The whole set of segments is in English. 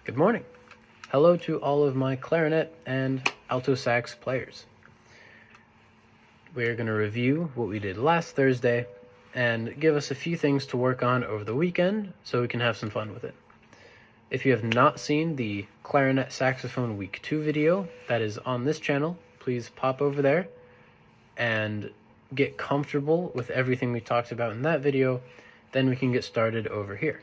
Good morning. Hello to all of my clarinet and alto sax players. We're going to review what we did last Thursday and give us a few things to work on over the weekend so we can have some fun with it. If you have not seen the Clarinet Saxophone Week 2 video that is on this channel, please pop over there and get comfortable with everything we talked about in that video. Then we can get started over here.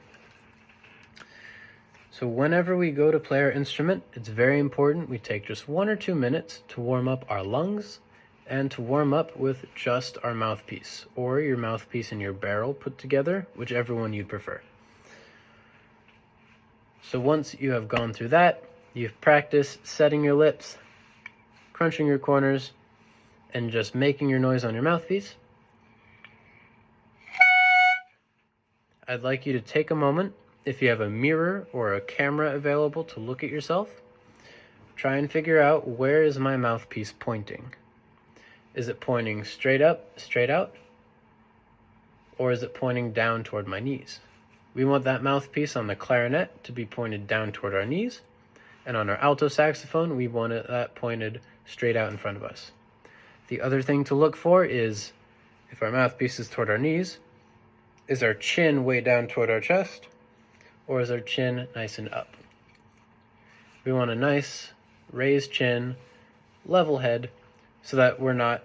So whenever we go to play our instrument, it's very important we take just 1 or 2 minutes to warm up our lungs and to warm up with just our mouthpiece, or your mouthpiece and your barrel put together, whichever one you prefer. So once you have gone through that, you've practiced setting your lips, crunching your corners, and just making your noise on your mouthpiece. I'd like you to take a moment, if you have a mirror or a camera available, to look at yourself. Try and figure out, where is my mouthpiece pointing? Is it pointing straight up, straight out? Or is it pointing down toward my knees? We want that mouthpiece on the clarinet to be pointed down toward our knees, and on our alto saxophone, we want that pointed straight out in front of us. The other thing to look for is, if our mouthpiece is toward our knees, is our chin way down toward our chest, or is our chin nice and up? We want a nice raised chin, level head, so that we're not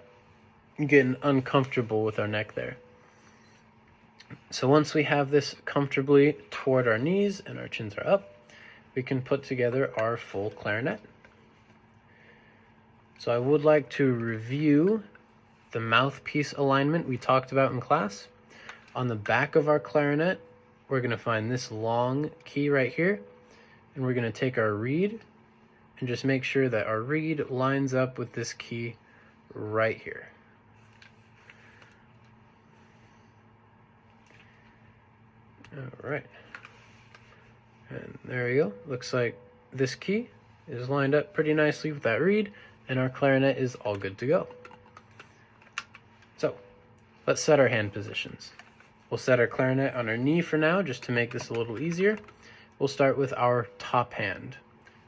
getting uncomfortable with our neck there. So once we have this comfortably toward our knees and our chins are up, we can put together our full clarinet. So I would like to review the mouthpiece alignment we talked about in class. On the back of our clarinet, we're going to find this long key right here, and we're going to take our reed and just make sure that our reed lines up with this key right here. All right, and there you go. Looks like this key is lined up pretty nicely with that reed, and our clarinet is all good to go. So let's set our hand positions. We'll set our clarinet on our knee for now, just to make this a little easier. We'll start with our top hand.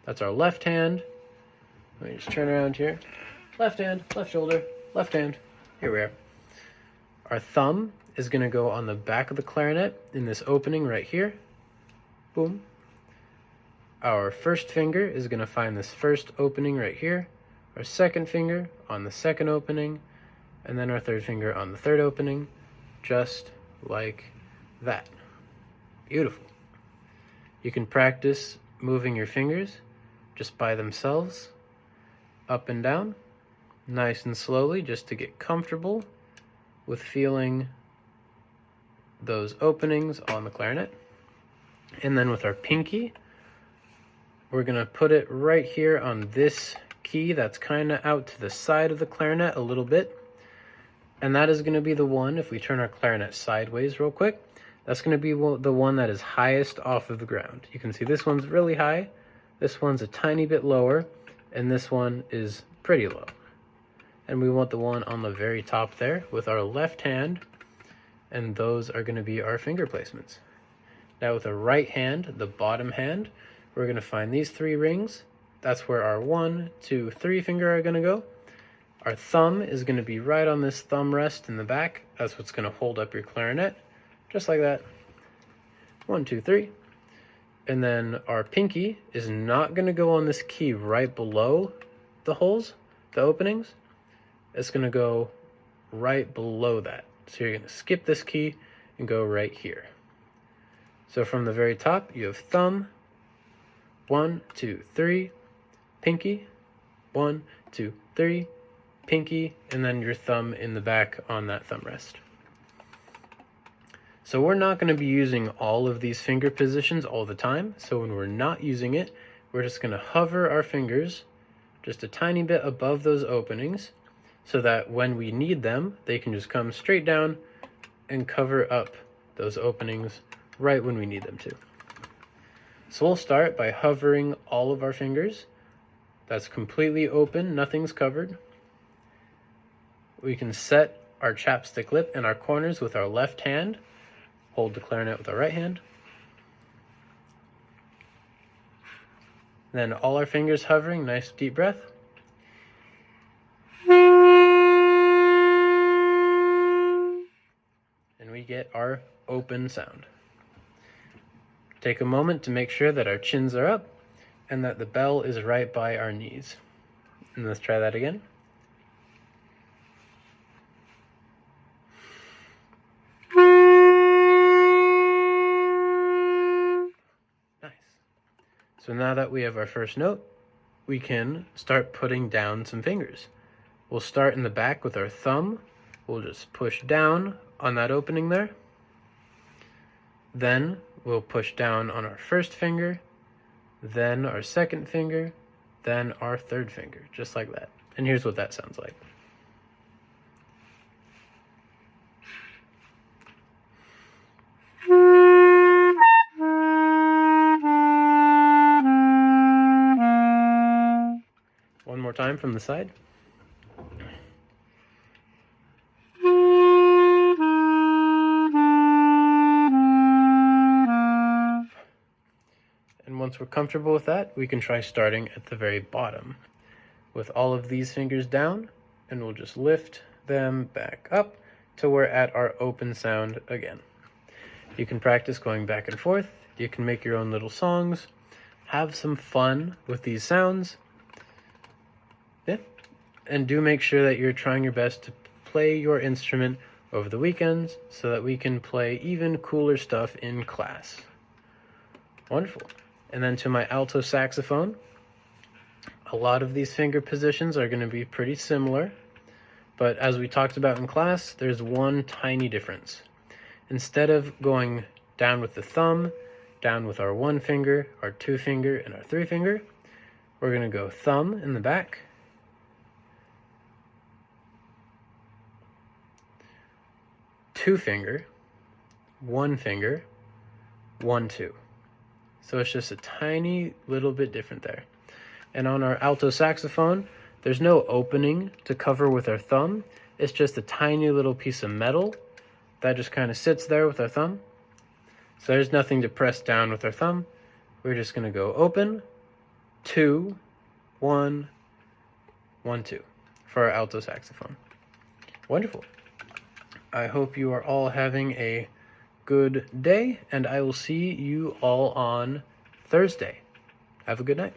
That's our left hand. Let me just turn around here. Left hand, left shoulder, left hand. Here we are. Our thumb is going to go on the back of the clarinet in this opening right here. Boom. Our first finger is going to find this first opening right here. Our second finger on the second opening, and then our third finger on the third opening, just like that. Beautiful. You can practice moving your fingers just by themselves, up and down, nice and slowly, just to get comfortable with feeling those openings on the clarinet. And then with our pinky, we're going to put it right here on this key that's kind of out to the side of the clarinet a little bit. And that is going to be the one, if we turn our clarinet sideways real quick, that's going to be the one that is highest off of the ground. You can see this one's really high, this one's a tiny bit lower, and this one is pretty low. And we want the one on the very top there with our left hand, and those are going to be our finger placements. Now with the right hand, the bottom hand, we're going to find these 3 rings. That's where our 1, 2, 3 finger are going to go. Our thumb is going to be right on this thumb rest in the back. That's what's going to hold up your clarinet, just like that. 1, 2, 3. And then our pinky is not going to go on this key right below the holes, the openings. It's going to go right below that. So you're going to skip this key and go right here. So from the very top, you have thumb, 1, 2, 3, pinky, 1, 2, 3, pinky, and then your thumb in the back on that thumb rest. So we're not going to be using all of these finger positions all the time. So when we're not using it, we're just going to hover our fingers just a tiny bit above those openings, so that when we need them, they can just come straight down and cover up those openings right when we need them to. So we'll start by hovering all of our fingers. That's completely open, nothing's covered. We can set our chapstick lip and our corners with our left hand, hold the clarinet with our right hand, Then all our fingers hovering, nice deep breath. And we get our open sound. Take a moment to make sure that our chins are up and that the bell is right by our knees. And let's try that again. Nice. So now that we have our first note, we can start putting down some fingers. We'll start in the back with our thumb. We'll just push down on that opening there. Then we'll push down on our first finger, then our second finger, then our third finger, just like that. And here's what that sounds like. One more time from the side. And once we're comfortable with that, we can try starting at the very bottom with all of these fingers down, and we'll just lift them back up till we're at our open sound again. You can practice going back and forth. You can make your own little songs. Have some fun with these sounds. Yeah. And do make sure that you're trying your best to play your instrument over the weekends so that we can play even cooler stuff in class. Wonderful. And then to my alto saxophone, a lot of these finger positions are going to be pretty similar, but as we talked about in class, there's one tiny difference. Instead of going down with the thumb, down with our one finger, our two finger, and our three finger, we're going to go thumb in the back, two finger, 1 finger, 1, 2. So it's just a tiny little bit different there. And on our alto saxophone, there's no opening to cover with our thumb. It's just a tiny little piece of metal that just kind of sits there with our thumb. So there's nothing to press down with our thumb. We're just going to go open, 2, 1, 1, 2 for our alto saxophone. Wonderful. I hope you are all having a good day, and I will see you all on Thursday. Have a good night.